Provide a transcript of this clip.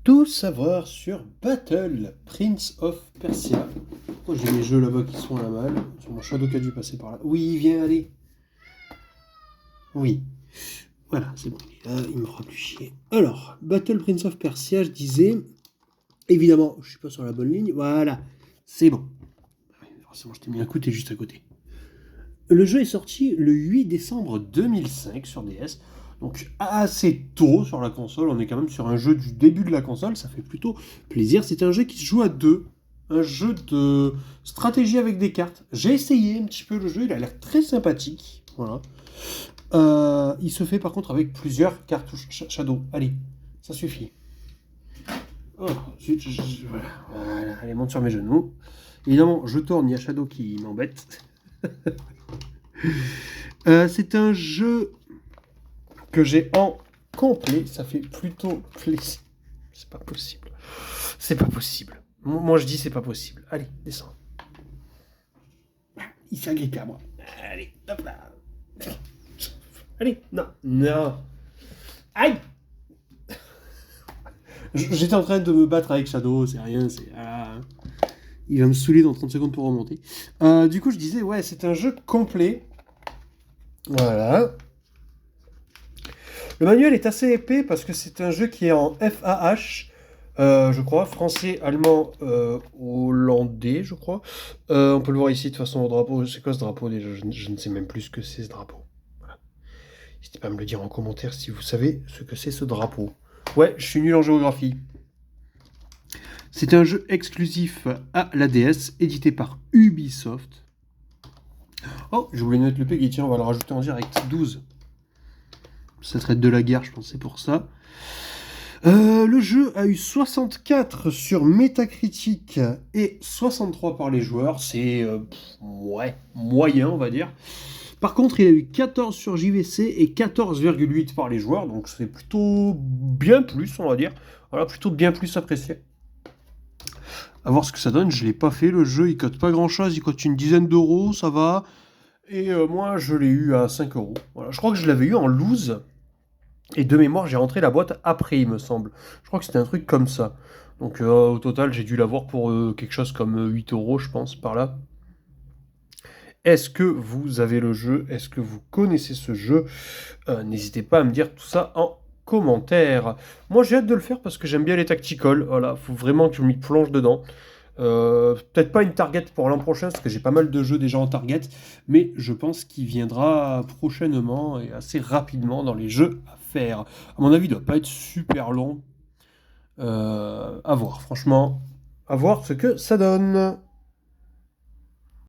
Tout savoir sur Battle Prince of Persia. Pourquoi j'ai mes jeux là-bas qui sont à la malle? Sur mon Shadow qui a dû passer par là. Oui, viens, allez. Oui. Voilà, c'est bon. Il me fera plus chier. Alors, Battle Prince of Persia, je disais. Évidemment, je suis pas sur la bonne ligne. Voilà, c'est bon. Forcément, je t'ai mis un coup, t'es juste à côté. Le jeu est sorti le 8 décembre 2005 sur DS. Donc assez tôt sur la console, on est quand même sur un jeu du début de la console, ça fait plutôt plaisir. C'est un jeu qui se joue à deux, un jeu de stratégie avec des cartes. J'ai essayé un petit peu le jeu, il a l'air très sympathique. Voilà. Il se fait par contre avec plusieurs cartouches Shadow. Allez, ça suffit. Oh, zut, voilà, allez, monte sur mes genoux. Évidemment, je tourne, il y a Shadow qui m'embête. C'est un jeu que j'ai en complet, ça fait plutôt plaisir. C'est pas possible. C'est pas possible. Moi je dis c'est pas possible. Allez, descends. Il s'est agrippé à moi. Allez, hop là. Allez, non, non. Aïe. J'étais en train de me battre avec Shadow, c'est rien, c'est... il va me saouler dans 30 secondes pour remonter. Du coup, je disais, ouais, c'est un jeu complet. Voilà. Le manuel est assez épais parce que c'est un jeu qui est en FAH, je crois, français, allemand, hollandais, je crois. On peut le voir ici de toute façon au drapeau. C'est quoi ce drapeau déjà? Je ne sais même plus ce que c'est ce drapeau. Voilà. N'hésitez pas à me le dire en commentaire si vous savez ce que c'est ce drapeau. Ouais, je suis nul en géographie. C'est un jeu exclusif à la DS, édité par Ubisoft. Oh, je voulais mettre le Peggy, tiens, on va le rajouter en direct. 12. Ça traite de la guerre, je pense, c'est pour ça. Le jeu a eu 64 sur Metacritic et 63 par les joueurs. C'est ouais, moyen, on va dire. Par contre, il a eu 14 sur JVC et 14,8 par les joueurs. Donc c'est plutôt bien plus, on va dire. Voilà, plutôt bien plus apprécié. A voir ce que ça donne. Je ne l'ai pas fait, le jeu. Il cote pas grand-chose. Il cote une dizaine d'euros, ça va. Et moi, je l'ai eu à 5 euros. Voilà. Je crois que je l'avais eu en loose. Et de mémoire, j'ai rentré la boîte après, il me semble. Je crois que c'était un truc comme ça. Donc au total, j'ai dû l'avoir pour quelque chose comme 8 euros, je pense, par là. Est-ce que vous avez le jeu? Est-ce que vous connaissez ce jeu? N'hésitez pas à me dire tout ça en commentaire. Moi, j'ai hâte de le faire parce que j'aime bien les tacticals. Voilà, faut vraiment que je m'y plonge dedans. Peut-être pas une target pour l'an prochain, parce que j'ai pas mal de jeux déjà en target, mais je pense qu'il viendra prochainement et assez rapidement dans les jeux à faire. À mon avis, il doit pas être super long. À voir, franchement, à voir ce que ça donne.